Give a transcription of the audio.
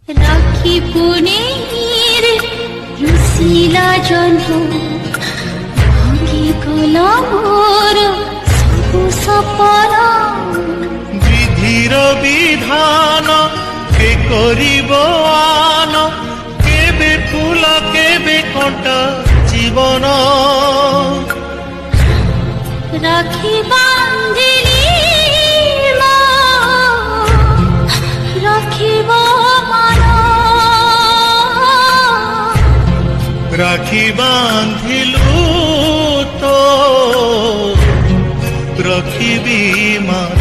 রাখি পুনের রুসিলা জন্ম ভাঙি গলা মোর সবু সপন বিধির বিধান কে করিব আন কেবে ফুল কেবে কଣ୍ଟା জীবন রাখি বান্ধিলি মা রাখিব মান রাখি বান্ধিলু তো রখিবি মান